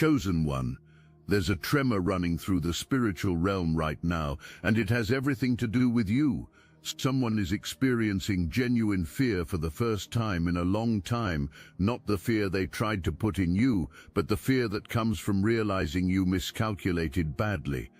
Chosen one. There's a tremor running through the spiritual realm right now, and it has everything to do with you. Someone is experiencing genuine fear for the first time in a long time, not the fear they tried to put in you, but the fear that comes from realizing you miscalculated badly.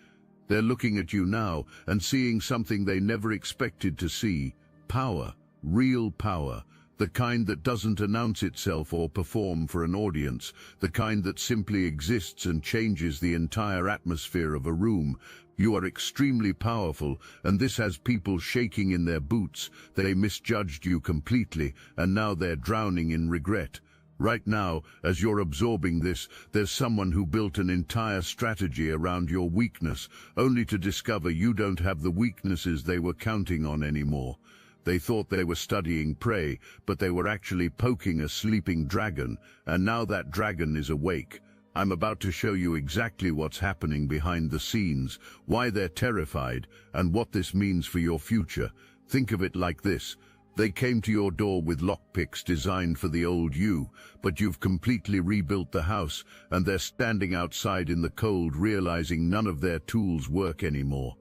They're looking at you now and seeing something they never expected to see. Power, real power. The kind that doesn't announce itself or perform for an audience, the kind that simply exists and changes the entire atmosphere of a room. You are extremely powerful, and this has people shaking in their boots. They misjudged you completely, and now they're drowning in regret. Right now, as you're absorbing this, there's someone who built an entire strategy around your weakness, only to discover you don't have the weaknesses they were counting on anymore. They thought they were studying prey, but they were actually poking a sleeping dragon, and now that dragon is awake. I'm about to show you exactly what's happening behind the scenes, why they're terrified, and what this means for your future. Think of it like this. They came to your door with lockpicks designed for the old you, but you've completely rebuilt the house, and they're standing outside in the cold realizing none of their tools work anymore.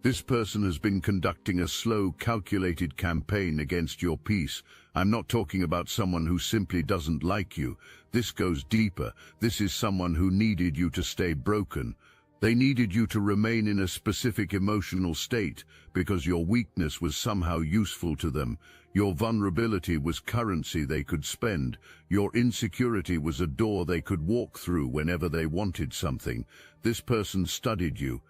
This person has been conducting a slow, calculated campaign against your peace. I'm not talking about someone who simply doesn't like you. This goes deeper. This is someone who needed you to stay broken. They needed you to remain in a specific emotional state because your weakness was somehow useful to them. Your vulnerability was currency they could spend. Your insecurity was a door they could walk through whenever they wanted something. This person studied you.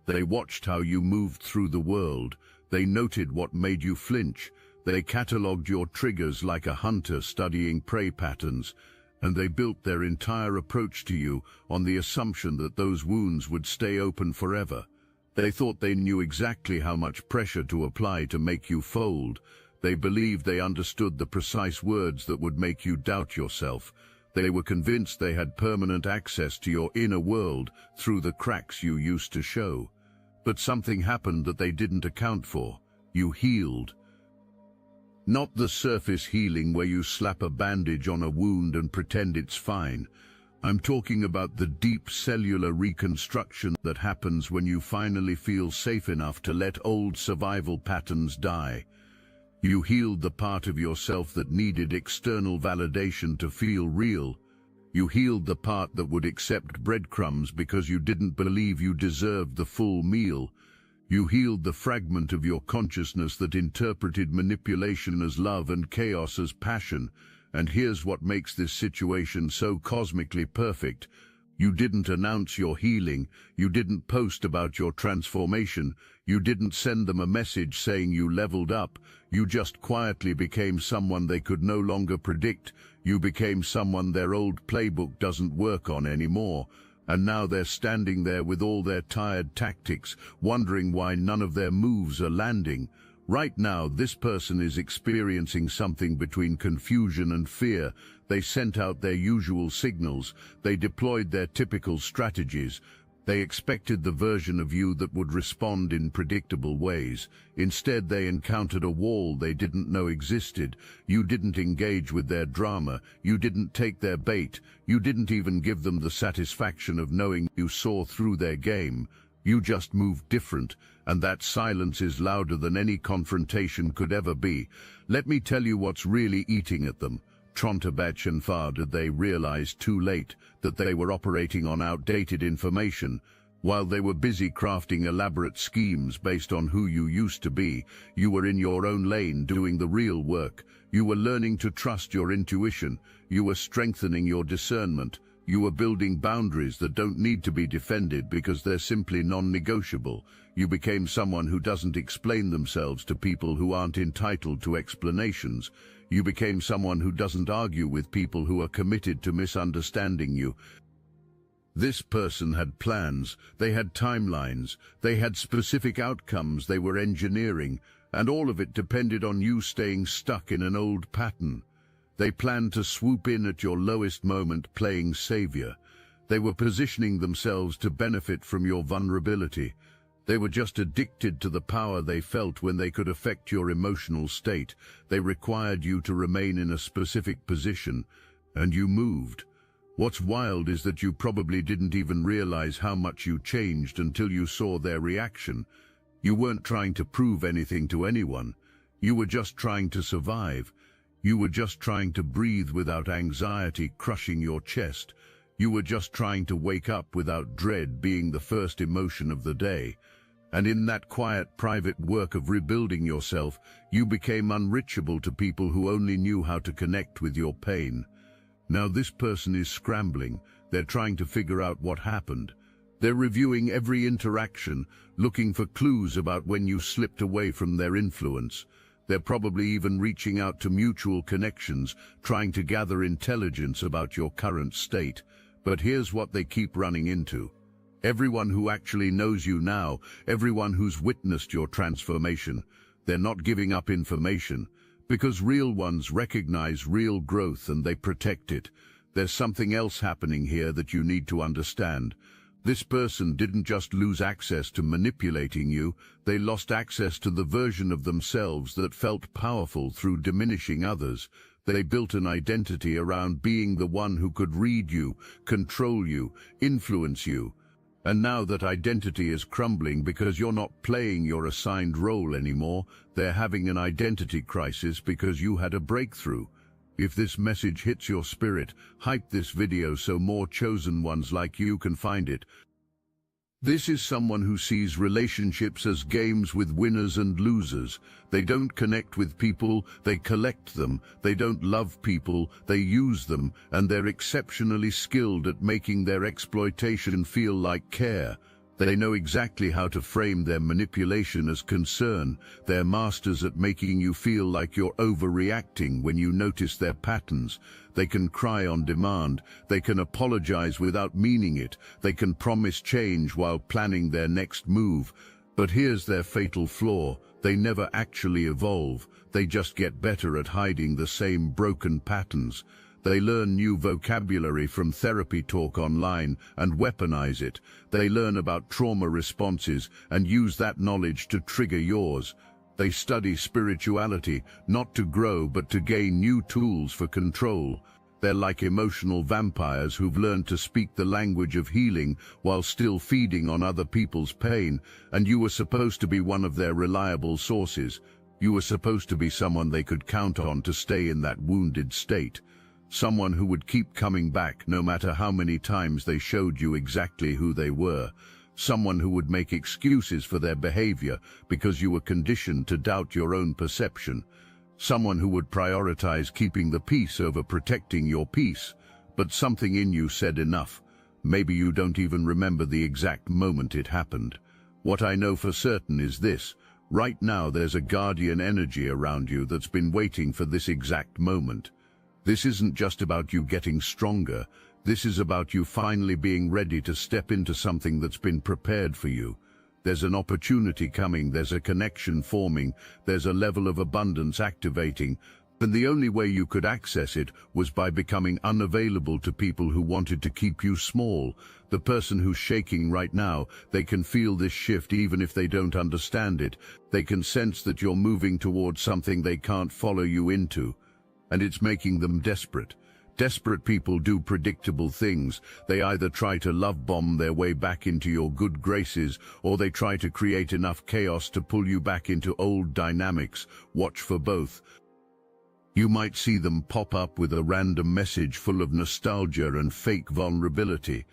They watched how you moved through the world. They noted what made you flinch. They catalogued your triggers like a hunter studying prey patterns, and they built their entire approach to you on the assumption that those wounds would stay open forever. They thought they knew exactly how much pressure to apply to make you fold. They believed they understood the precise words that would make you doubt yourself. They were convinced they had permanent access to your inner world through the cracks you used to show. But something happened that they didn't account for. You healed. Not the surface healing where you slap a bandage on a wound and pretend it's fine. I'm talking about the deep cellular reconstruction that happens when you finally feel safe enough to let old survival patterns die. You healed the part of yourself that needed external validation to feel real. You healed the part that would accept breadcrumbs because you didn't believe you deserved the full meal. You healed the fragment of your consciousness that interpreted manipulation as love and chaos as passion. And here's what makes this situation so cosmically perfect. You didn't announce your healing. You didn't post about your transformation. You didn't send them a message saying you leveled up. You just quietly became someone they could no longer predict. You became someone their old playbook doesn't work on anymore. And now they're standing there with all their tired tactics, wondering why none of their moves are landing. Right now, this person is experiencing something between confusion and fear. They sent out their usual signals. They deployed their typical strategies. They expected the version of you that would respond in predictable ways. Instead, they encountered a wall they didn't know existed. You didn't engage with their drama. You didn't take their bait. You didn't even give them the satisfaction of knowing you saw through their game. You just moved different, and that silence is louder than any confrontation could ever be. Let me tell you what's really eating at them. Trontabach and Fada, they realized too late that they were operating on outdated information. While they were busy crafting elaborate schemes based on who you used to be, you were in your own lane doing the real work. You were learning to trust your intuition. You were strengthening your discernment. You are building boundaries that don't need to be defended because they're simply non-negotiable. You became someone who doesn't explain themselves to people who aren't entitled to explanations. You became someone who doesn't argue with people who are committed to misunderstanding you. This person had plans, they had timelines, they had specific outcomes they were engineering, and all of it depended on you staying stuck in an old pattern. They planned to swoop in at your lowest moment playing savior. They were positioning themselves to benefit from your vulnerability. They were just addicted to the power they felt when they could affect your emotional state. They required you to remain in a specific position, and you moved. What's wild is that you probably didn't even realize how much you changed until you saw their reaction. You weren't trying to prove anything to anyone. You were just trying to survive. You were just trying to breathe without anxiety crushing your chest. You were just trying to wake up without dread being the first emotion of the day. And in that quiet, private work of rebuilding yourself, you became unreachable to people who only knew how to connect with your pain. Now this person is scrambling. They're trying to figure out what happened. They're reviewing every interaction, looking for clues about when you slipped away from their influence. They're probably even reaching out to mutual connections, trying to gather intelligence about your current state. But here's what they keep running into. Everyone who actually knows you now, everyone who's witnessed your transformation, they're not giving up information, because real ones recognize real growth and they protect it. There's something else happening here that you need to understand. This person didn't just lose access to manipulating you, they lost access to the version of themselves that felt powerful through diminishing others. They built an identity around being the one who could read you, control you, influence you. And now that identity is crumbling because you're not playing your assigned role anymore, they're having an identity crisis because you had a breakthrough. If this message hits your spirit, hype this video so more chosen ones like you can find it. This is someone who sees relationships as games with winners and losers. They don't connect with people, they collect them. They don't love people, they use them, and they're exceptionally skilled at making their exploitation feel like care. They know exactly how to frame their manipulation as concern. They're masters at making you feel like you're overreacting when you notice their patterns. They can cry on demand. They can apologize without meaning it. They can promise change while planning their next move. But here's their fatal flaw. They never actually evolve. They just get better at hiding the same broken patterns. They learn new vocabulary from therapy talk online and weaponize it. They learn about trauma responses and use that knowledge to trigger yours. They study spirituality, not to grow but to gain new tools for control. They're like emotional vampires who've learned to speak the language of healing while still feeding on other people's pain, and you were supposed to be one of their reliable sources. You were supposed to be someone they could count on to stay in that wounded state. Someone who would keep coming back no matter how many times they showed you exactly who they were. Someone who would make excuses for their behavior because you were conditioned to doubt your own perception. Someone who would prioritize keeping the peace over protecting your peace. But something in you said enough. Maybe you don't even remember the exact moment it happened. What I know for certain is this. Right now there's a guardian energy around you that's been waiting for this exact moment. This isn't just about you getting stronger. This is about you finally being ready to step into something that's been prepared for you. There's an opportunity coming, there's a connection forming, there's a level of abundance activating, and the only way you could access it was by becoming unavailable to people who wanted to keep you small. The person who's shaking right now, they can feel this shift even if they don't understand it. They can sense that you're moving towards something they can't follow you into. And it's making them desperate. Desperate people do predictable things. They either try to love bomb their way back into your good graces, or they try to create enough chaos to pull you back into old dynamics. Watch for both. You might see them pop up with a random message full of nostalgia and fake vulnerability.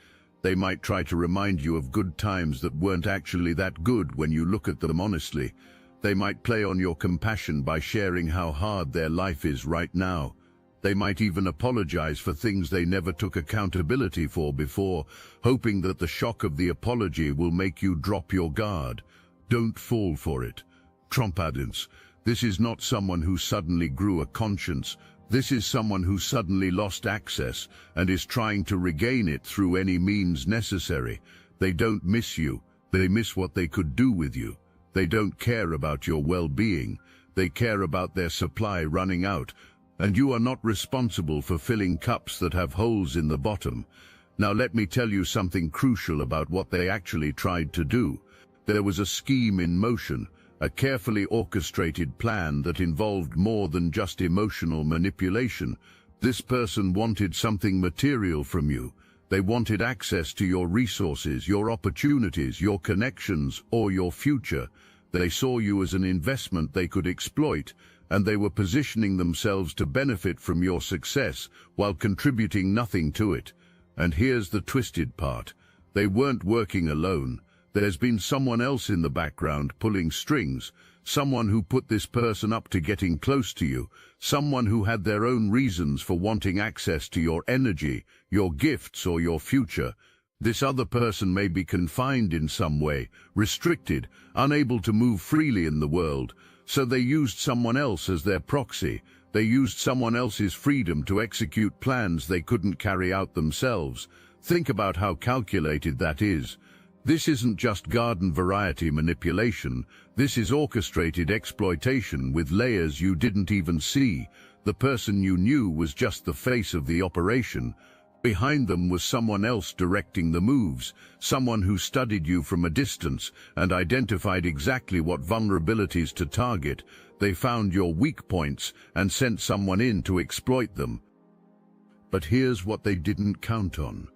They might try to remind you of good times that weren't actually that good when you look at them honestly. They might play on your compassion by sharing how hard their life is right now. They might even apologize for things they never took accountability for before, hoping that the shock of the apology will make you drop your guard. Don't fall for it. Trompadance. This is not someone who suddenly grew a conscience. This is someone who suddenly lost access and is trying to regain it through any means necessary. They don't miss you. They miss what they could do with you. They don't care about your well-being. They care about their supply running out, and you are not responsible for filling cups that have holes in the bottom. Now let me tell you something crucial about what they actually tried to do. There was a scheme in motion, a carefully orchestrated plan that involved more than just emotional manipulation. This person wanted something material from you. They wanted access to your resources, your opportunities, your connections, or your future. They saw you as an investment they could exploit, and they were positioning themselves to benefit from your success while contributing nothing to it. And here's the twisted part. They weren't working alone. There's been someone else in the background pulling strings, someone who put this person up to getting close to you, someone who had their own reasons for wanting access to your energy, your gifts, or your future. This other person may be confined in some way, restricted, unable to move freely in the world, so they used someone else as their proxy. They used someone else's freedom to execute plans they couldn't carry out themselves. Think about how calculated that is. This isn't just garden variety manipulation. This is orchestrated exploitation with layers you didn't even see. The person you knew was just the face of the operation. Behind them was someone else directing the moves, someone who studied you from a distance and identified exactly what vulnerabilities to target. They found your weak points and sent someone in to exploit them. But here's what they didn't count on.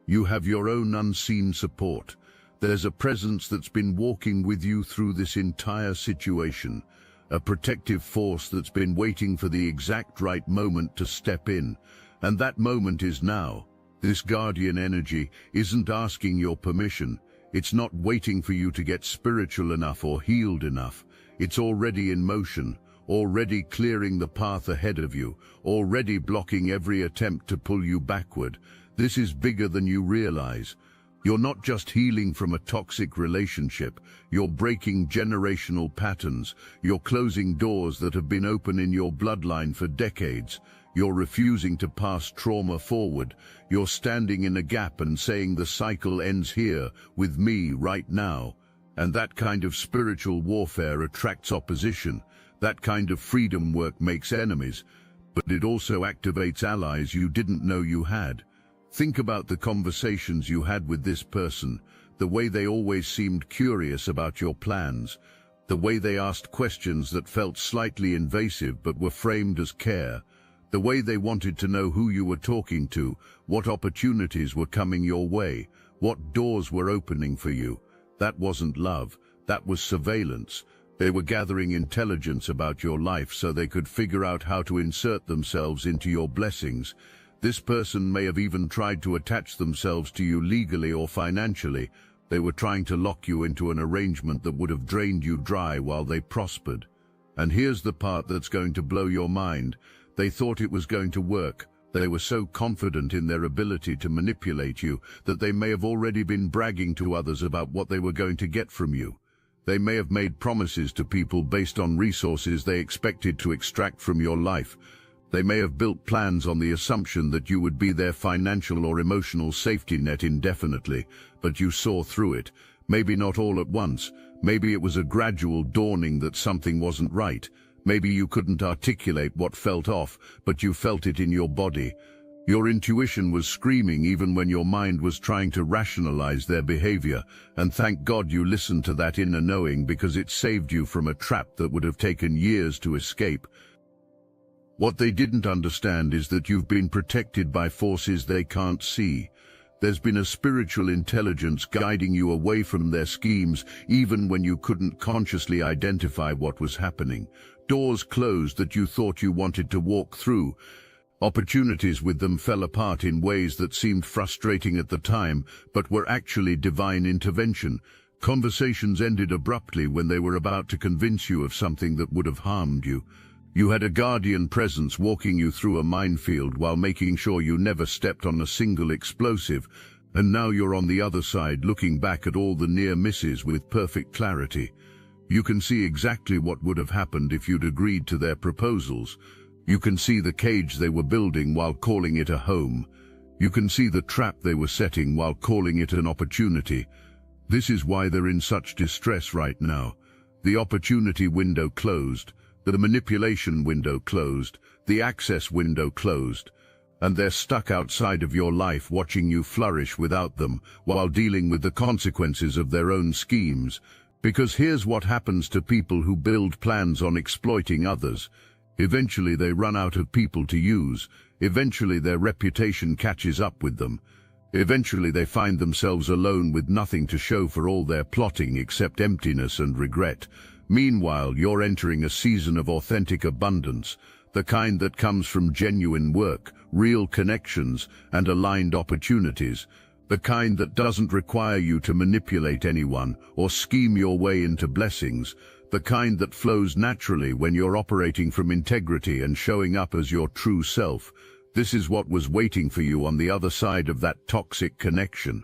You have your own unseen support. There's a presence that's been walking with you through this entire situation, a protective force that's been waiting for the exact right moment to step in. And that moment is now. This guardian energy isn't asking your permission. It's not waiting for you to get spiritual enough or healed enough. It's already in motion, already clearing the path ahead of you, already blocking every attempt to pull you backward. This is bigger than you realize. You're not just healing from a toxic relationship, you're breaking generational patterns, you're closing doors that have been open in your bloodline for decades. You're refusing to pass trauma forward. You're standing in a gap and saying the cycle ends here, with me, right now. And that kind of spiritual warfare attracts opposition. That kind of freedom work makes enemies. But it also activates allies you didn't know you had. Think about the conversations you had with this person, the way they always seemed curious about your plans, the way they asked questions that felt slightly invasive but were framed as care. The way they wanted to know who you were talking to, what opportunities were coming your way, what doors were opening for you. That wasn't love, that was surveillance. They were gathering intelligence about your life so they could figure out how to insert themselves into your blessings. This person may have even tried to attach themselves to you legally or financially. They were trying to lock you into an arrangement that would have drained you dry while they prospered. And here's the part that's going to blow your mind. They thought it was going to work. They were so confident in their ability to manipulate you that they may have already been bragging to others about what they were going to get from you. They may have made promises to people based on resources they expected to extract from your life. They may have built plans on the assumption that you would be their financial or emotional safety net indefinitely, but you saw through it. Maybe not all at once. Maybe it was a gradual dawning that something wasn't right. Maybe you couldn't articulate what felt off, but you felt it in your body. Your intuition was screaming even when your mind was trying to rationalize their behavior, and thank God you listened to that inner knowing because it saved you from a trap that would have taken years to escape. What they didn't understand is that you've been protected by forces they can't see. There's been a spiritual intelligence guiding you away from their schemes even when you couldn't consciously identify what was happening. Doors closed that you thought you wanted to walk through. Opportunities with them fell apart in ways that seemed frustrating at the time, but were actually divine intervention. Conversations ended abruptly when they were about to convince you of something that would have harmed you. You had a guardian presence walking you through a minefield while making sure you never stepped on a single explosive, and now you're on the other side looking back at all the near misses with perfect clarity. You can see exactly what would have happened if you'd agreed to their proposals. You can see the cage they were building while calling it a home. You can see the trap they were setting while calling it an opportunity. This is why they're in such distress right now. The opportunity window closed, the manipulation window closed, the access window closed, and they're stuck outside of your life watching you flourish without them while dealing with the consequences of their own schemes. Because here's what happens to people who build plans on exploiting others. Eventually they run out of people to use. Eventually their reputation catches up with them. Eventually they find themselves alone with nothing to show for all their plotting except emptiness and regret. Meanwhile, you're entering a season of authentic abundance, the kind that comes from genuine work, real connections, and aligned opportunities. The kind that doesn't require you to manipulate anyone or scheme your way into blessings. The kind that flows naturally when you're operating from integrity and showing up as your true self. This is what was waiting for you on the other side of that toxic connection.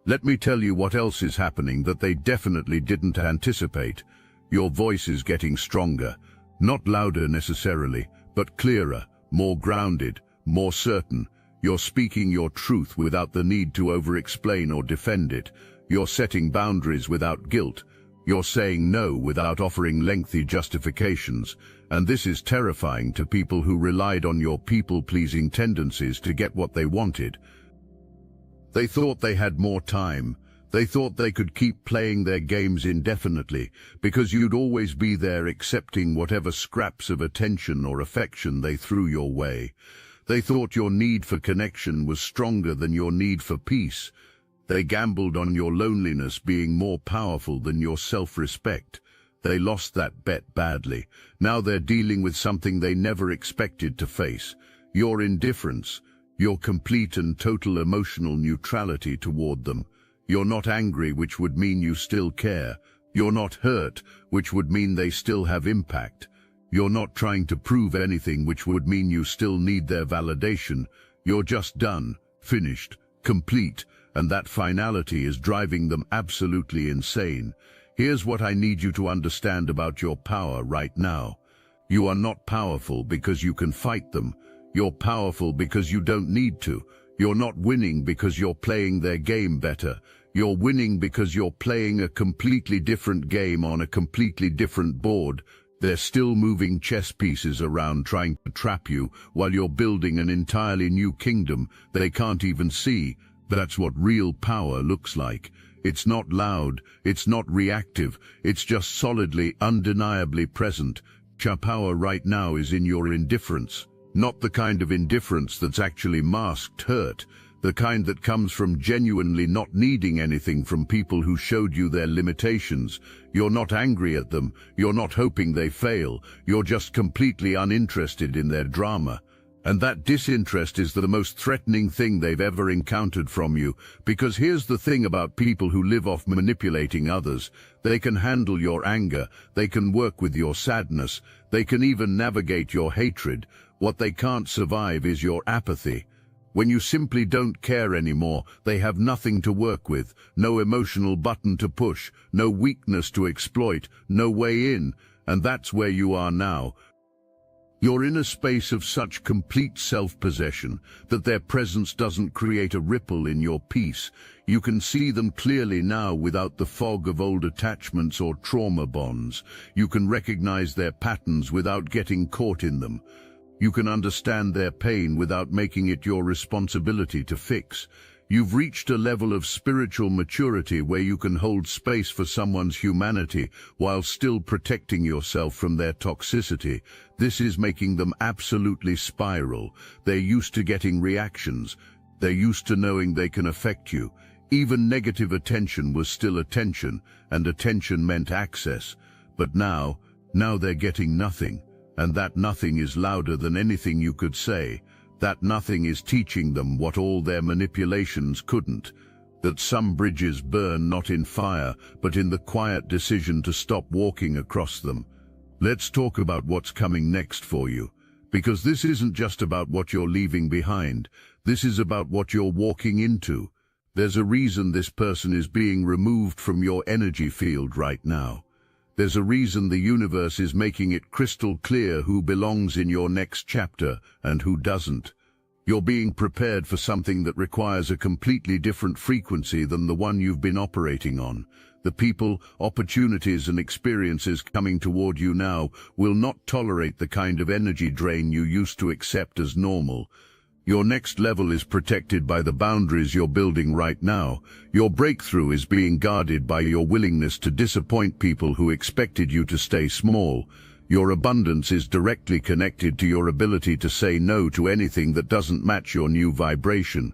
Let me tell you what else is happening that they definitely didn't anticipate. Your voice is getting stronger, not louder necessarily, but clearer, more grounded, more certain. You're speaking your truth without the need to over-explain or defend it. You're setting boundaries without guilt. You're saying no without offering lengthy justifications. And this is terrifying to people who relied on your people-pleasing tendencies to get what they wanted. They thought they had more time. They thought they could keep playing their games indefinitely because you'd always be there accepting whatever scraps of attention or affection they threw your way. They thought your need for connection was stronger than your need for peace. They gambled on your loneliness being more powerful than your self-respect. They lost that bet badly. Now they're dealing with something they never expected to face. Your indifference, your complete and total emotional neutrality toward them. You're not angry, which would mean you still care. You're not hurt, which would mean they still have impact. You're not trying to prove anything, which would mean you still need their validation. You're just done, finished, complete, and that finality is driving them absolutely insane. Here's what I need you to understand about your power right now. You are not powerful because you can fight them. You're powerful because you don't need to. You're not winning because you're playing their game better. You're winning because you're playing a completely different game on a completely different board. They're still moving chess pieces around trying to trap you while you're building an entirely new kingdom they can't even see. That's what real power looks like. It's not loud, it's not reactive, it's just solidly, undeniably present. Your power right now is in your indifference. Not the kind of indifference that's actually masked hurt, the kind that comes from genuinely not needing anything from people who showed you their limitations. You're not angry at them, you're not hoping they fail, you're just completely uninterested in their drama. And that disinterest is the most threatening thing they've ever encountered from you, because here's the thing about people who live off manipulating others. They can handle your anger, they can work with your sadness, they can even navigate your hatred. What they can't survive is your apathy. When you simply don't care anymore, they have nothing to work with, no emotional button to push, no weakness to exploit, no way in, and that's where you are now. You're in a space of such complete self-possession that their presence doesn't create a ripple in your peace. You can see them clearly now without the fog of old attachments or trauma bonds. You can recognize their patterns without getting caught in them. You can understand their pain without making it your responsibility to fix. You've reached a level of spiritual maturity where you can hold space for someone's humanity while still protecting yourself from their toxicity. This is making them absolutely spiral. They're used to getting reactions. They're used to knowing they can affect you. Even negative attention was still attention, and attention meant access. But now they're getting nothing. And that nothing is louder than anything you could say. That nothing is teaching them what all their manipulations couldn't. That some bridges burn not in fire, but in the quiet decision to stop walking across them. Let's talk about what's coming next for you. Because this isn't just about what you're leaving behind. This is about what you're walking into. There's a reason this person is being removed from your energy field right now. There's a reason the universe is making it crystal clear who belongs in your next chapter and who doesn't. You're being prepared for something that requires a completely different frequency than the one you've been operating on. The people, opportunities and experiences coming toward you now will not tolerate the kind of energy drain you used to accept as normal. Your next level is protected by the boundaries you're building right now. Your breakthrough is being guarded by your willingness to disappoint people who expected you to stay small. Your abundance is directly connected to your ability to say no to anything that doesn't match your new vibration.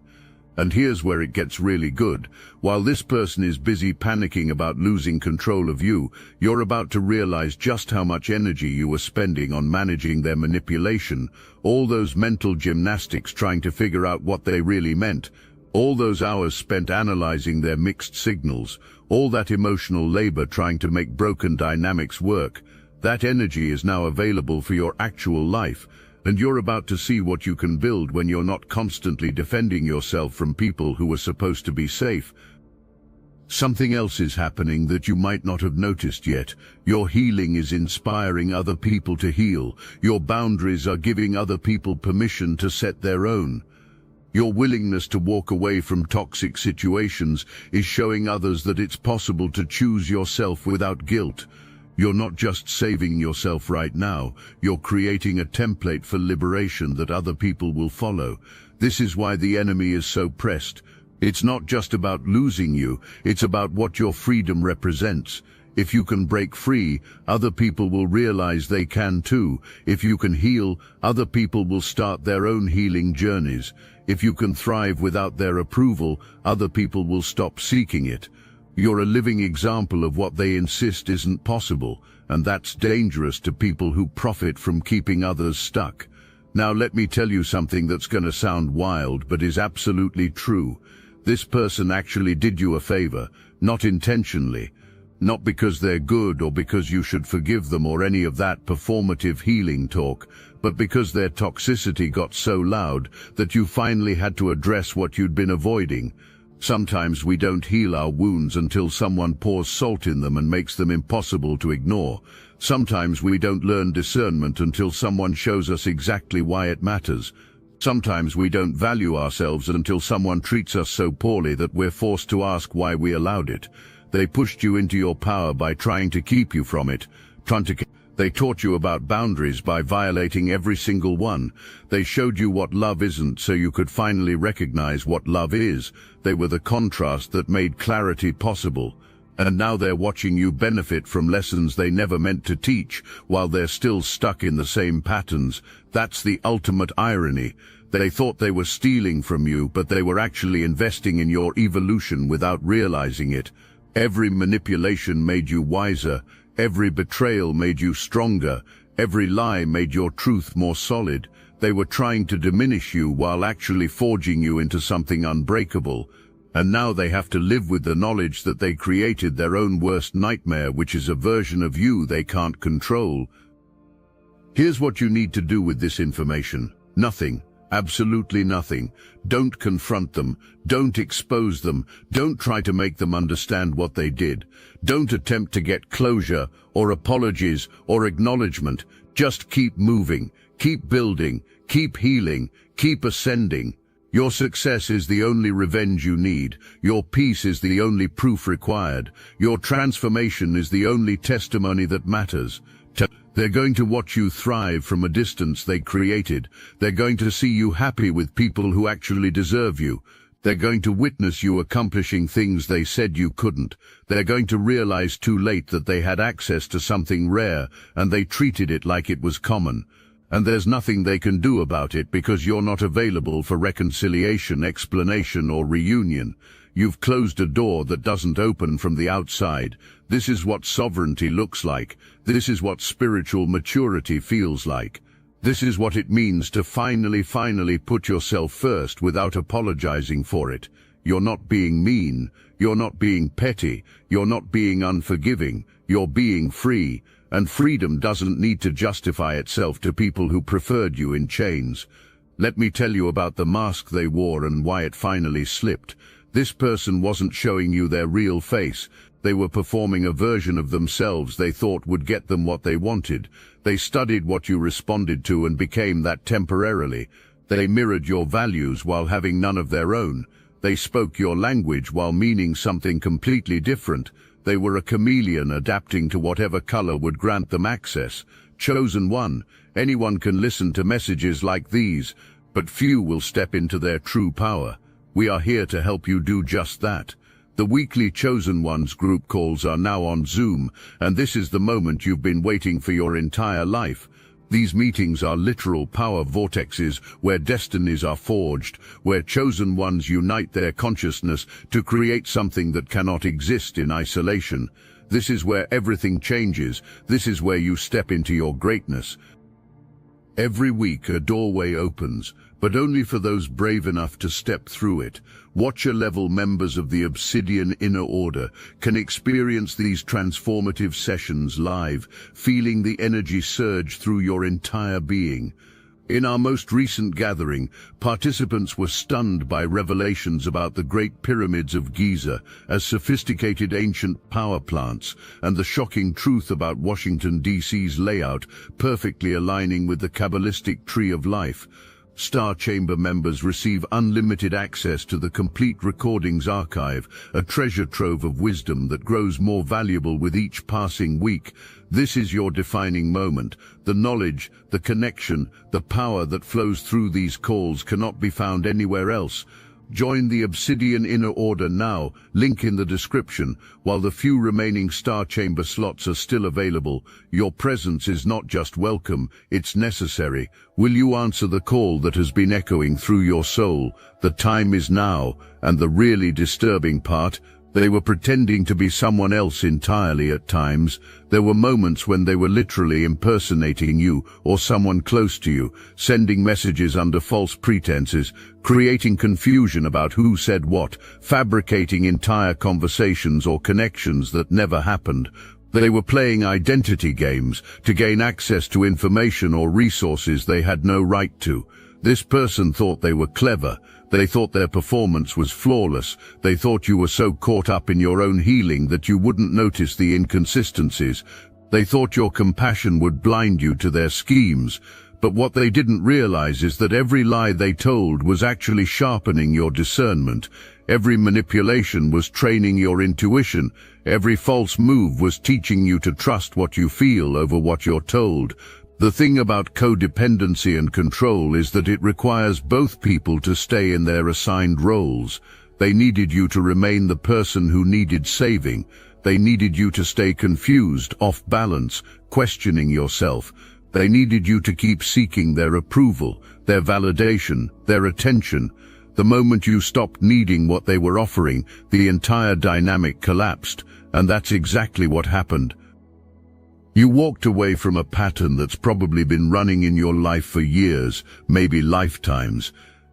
And here's where it gets really good. While this person is busy panicking about losing control of you, you're about to realize just how much energy you were spending on managing their manipulation, all those mental gymnastics trying to figure out what they really meant, all those hours spent analyzing their mixed signals, all that emotional labor trying to make broken dynamics work. That energy is now available for your actual life, and you're about to see what you can build when you're not constantly defending yourself from people who are supposed to be safe. Something else is happening that you might not have noticed yet. Your healing is inspiring other people to heal. Your boundaries are giving other people permission to set their own. Your willingness to walk away from toxic situations is showing others that it's possible to choose yourself without guilt. You're not just saving yourself right now, you're creating a template for liberation that other people will follow. This is why the enemy is so pressed. It's not just about losing you, it's about what your freedom represents. If you can break free, other people will realize they can too. If you can heal, other people will start their own healing journeys. If you can thrive without their approval, other people will stop seeking it. You're a living example of what they insist isn't possible, and that's dangerous to people who profit from keeping others stuck. Now let me tell you something that's going to sound wild, but is absolutely true. This person actually did you a favor, not intentionally. Not because they're good or because you should forgive them or any of that performative healing talk, but because their toxicity got so loud that you finally had to address what you'd been avoiding. Sometimes we don't heal our wounds until someone pours salt in them and makes them impossible to ignore. Sometimes we don't learn discernment until someone shows us exactly why it matters. Sometimes we don't value ourselves until someone treats us so poorly that we're forced to ask why we allowed it. They pushed you into your power by trying to keep you from it. They taught you about boundaries by violating every single one. They showed you what love isn't so you could finally recognize what love is. They were the contrast that made clarity possible. And now they're watching you benefit from lessons they never meant to teach, while they're still stuck in the same patterns. That's the ultimate irony. They thought they were stealing from you, but they were actually investing in your evolution without realizing it. Every manipulation made you wiser. Every betrayal made you stronger. Every lie made your truth more solid. They were trying to diminish you while actually forging you into something unbreakable. And now they have to live with the knowledge that they created their own worst nightmare, which is a version of you they can't control. Here's what you need to do with this information. Nothing. Absolutely nothing. Don't confront them. Don't expose them. Don't try to make them understand what they did. Don't attempt to get closure or apologies or acknowledgement. Just keep moving. Keep building. Keep healing. Keep ascending. Your success is the only revenge you need. Your peace is the only proof required. Your transformation is the only testimony that matters. They're going to watch you thrive from a distance they created. They're going to see you happy with people who actually deserve you. They're going to witness you accomplishing things they said you couldn't. They're going to realize too late that they had access to something rare, and they treated it like it was common. And there's nothing they can do about it because you're not available for reconciliation, explanation, or reunion. You've closed a door that doesn't open from the outside. This is what sovereignty looks like. This is what spiritual maturity feels like. This is what it means to finally put yourself first without apologizing for it. You're not being mean. You're not being petty. You're not being unforgiving. You're being free. And freedom doesn't need to justify itself to people who preferred you in chains. Let me tell you about the mask they wore and why it finally slipped. This person wasn't showing you their real face. They were performing a version of themselves they thought would get them what they wanted. They studied what you responded to and became that temporarily. They mirrored your values while having none of their own. They spoke your language while meaning something completely different. They were a chameleon adapting to whatever color would grant them access. Chosen one. Anyone can listen to messages like these, but few will step into their true power. We are here to help you do just that. The weekly Chosen Ones group calls are now on Zoom, and this is the moment you've been waiting for your entire life. These meetings are literal power vortexes where destinies are forged, where chosen ones unite their consciousness to create something that cannot exist in isolation. This is where everything changes. This is where you step into your greatness. Every week a doorway opens, but only for those brave enough to step through it. Watcher-level members of the Obsidian Inner Order can experience these transformative sessions live, feeling the energy surge through your entire being. In our most recent gathering, participants were stunned by revelations about the Great Pyramids of Giza as sophisticated ancient power plants, and the shocking truth about Washington, D.C.'s layout perfectly aligning with the Kabbalistic Tree of Life. Star Chamber members receive unlimited access to the complete recordings archive, a treasure trove of wisdom that grows more valuable with each passing week. This is your defining moment. The knowledge, the connection, the power that flows through these calls cannot be found anywhere else. Join the Obsidian Inner Order now, link in the description. While the few remaining Star Chamber slots are still available, your presence is not just welcome, it's necessary. Will you answer the call that has been echoing through your soul? The time is now, and the really disturbing part, they were pretending to be someone else entirely at times. There were moments when they were literally impersonating you or someone close to you, sending messages under false pretenses, creating confusion about who said what, fabricating entire conversations or connections that never happened. They were playing identity games to gain access to information or resources they had no right to. This person thought they were clever. They thought their performance was flawless. They thought you were so caught up in your own healing that you wouldn't notice the inconsistencies. They thought your compassion would blind you to their schemes. But what they didn't realize is that every lie they told was actually sharpening your discernment. Every manipulation was training your intuition. Every false move was teaching you to trust what you feel over what you're told. The thing about codependency and control is that it requires both people to stay in their assigned roles. They needed you to remain the person who needed saving. They needed you to stay confused, off balance, questioning yourself. They needed you to keep seeking their approval, their validation, their attention. The moment you stopped needing what they were offering, the entire dynamic collapsed, and that's exactly what happened. You walked away from a pattern that's probably been running in your life for years, maybe lifetimes.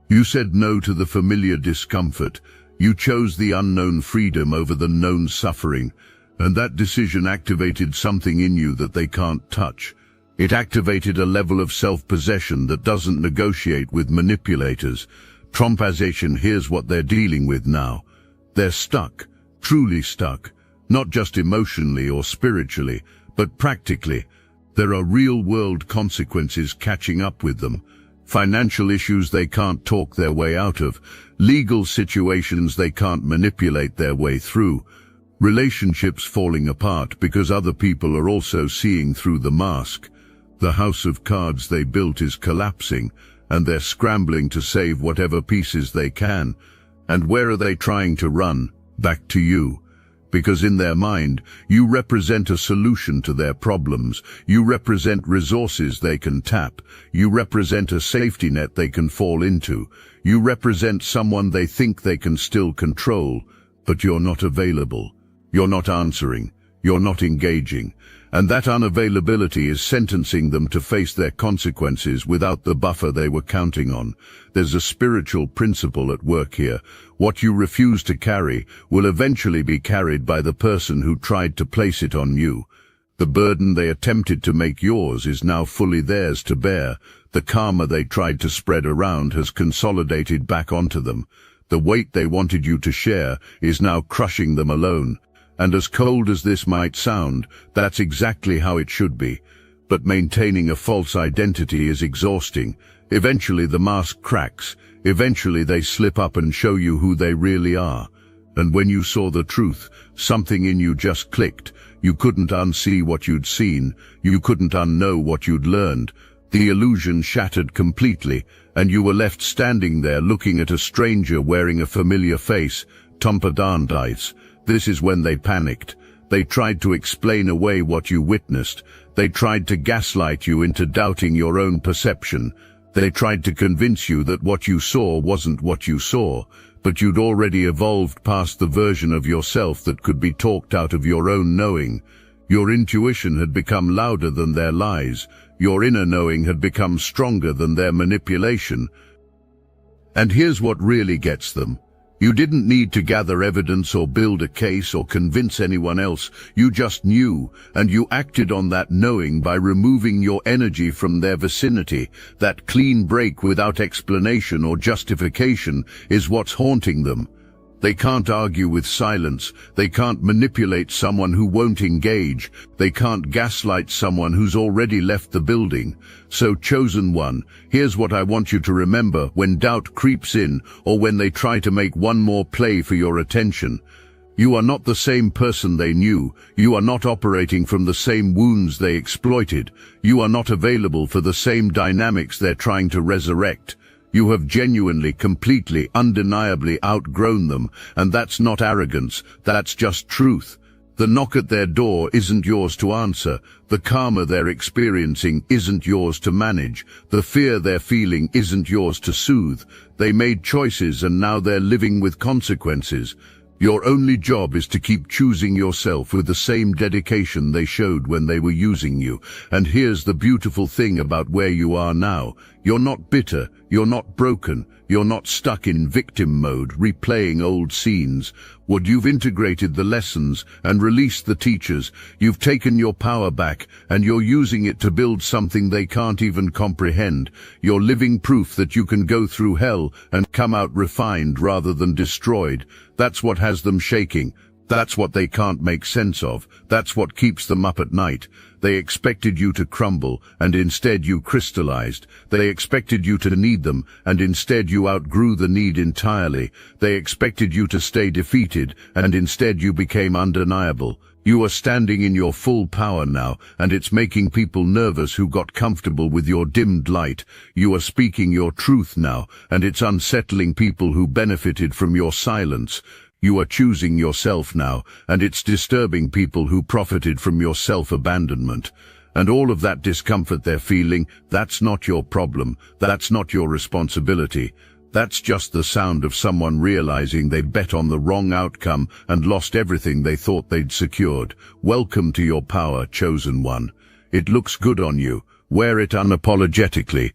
You said no to the familiar discomfort. You chose the unknown freedom over the known suffering, and that decision activated something in you that they can't touch. It activated a level of self-possession that doesn't negotiate with manipulators. Trompazation, here's what they're dealing with now. They're stuck, truly stuck, not just emotionally or spiritually, but practically. There are real-world consequences catching up with them. Financial issues they can't talk their way out of. Legal situations they can't manipulate their way through. Relationships falling apart because other people are also seeing through the mask. The house of cards they built is collapsing, and they're scrambling to save whatever pieces they can. And where are they trying to run? Back to you. Because in their mind, you represent a solution to their problems. You represent resources they can tap. You represent a safety net they can fall into. You represent someone they think they can still control. But you're not available. You're not answering. You're not engaging. And that unavailability is sentencing them to face their consequences without the buffer they were counting on. There's a spiritual principle at work here. What you refuse to carry will eventually be carried by the person who tried to place it on you. The burden they attempted to make yours is now fully theirs to bear. The karma they tried to spread around has consolidated back onto them. The weight they wanted you to share is now crushing them alone. And as cold as this might sound, that's exactly how it should be. But maintaining a false identity is exhausting. Eventually the mask cracks. Eventually they slip up and show you who they really are. And when you saw the truth, something in you just clicked. You couldn't unsee what you'd seen. You couldn't unknow what you'd learned. The illusion shattered completely, and you were left standing there looking at a stranger wearing a familiar face, Tumpadandais. This is when they panicked. They tried to explain away what you witnessed. They tried to gaslight you into doubting your own perception. They tried to convince you that what you saw wasn't what you saw, but you'd already evolved past the version of yourself that could be talked out of your own knowing. Your intuition had become louder than their lies. Your inner knowing had become stronger than their manipulation. And here's what really gets them. You didn't need to gather evidence or build a case or convince anyone else. You just knew, and you acted on that knowing by removing your energy from their vicinity. That clean break without explanation or justification is what's haunting them. They can't argue with silence. They can't manipulate someone who won't engage. They can't gaslight someone who's already left the building. So, Chosen One, here's what I want you to remember when doubt creeps in or when they try to make one more play for your attention. You are not the same person they knew. You are not operating from the same wounds they exploited. You are not available for the same dynamics they're trying to resurrect. You have genuinely, completely, undeniably outgrown them, and that's not arrogance, that's just truth. The knock at their door isn't yours to answer. The karma they're experiencing isn't yours to manage. The fear they're feeling isn't yours to soothe. They made choices and now they're living with consequences. Your only job is to keep choosing yourself with the same dedication they showed when they were using you. And here's the beautiful thing about where you are now. You're not bitter, you're not broken, you're not stuck in victim mode, replaying old scenes. You've integrated the lessons and released the teachers. You've taken your power back and you're using it to build something they can't even comprehend. You're living proof that you can go through hell and come out refined rather than destroyed. That's what has them shaking. That's what they can't make sense of. That's what keeps them up at night. They expected you to crumble, and instead you crystallized. They expected you to need them, and instead you outgrew the need entirely. They expected you to stay defeated, and instead you became undeniable. You are standing in your full power now, and it's making people nervous who got comfortable with your dimmed light. You are speaking your truth now, and it's unsettling people who benefited from your silence. You are choosing yourself now, and it's disturbing people who profited from your self-abandonment. And all of that discomfort they're feeling, that's not your problem, that's not your responsibility. That's just the sound of someone realizing they bet on the wrong outcome and lost everything they thought they'd secured. Welcome to your power, Chosen One. It looks good on you. Wear it unapologetically.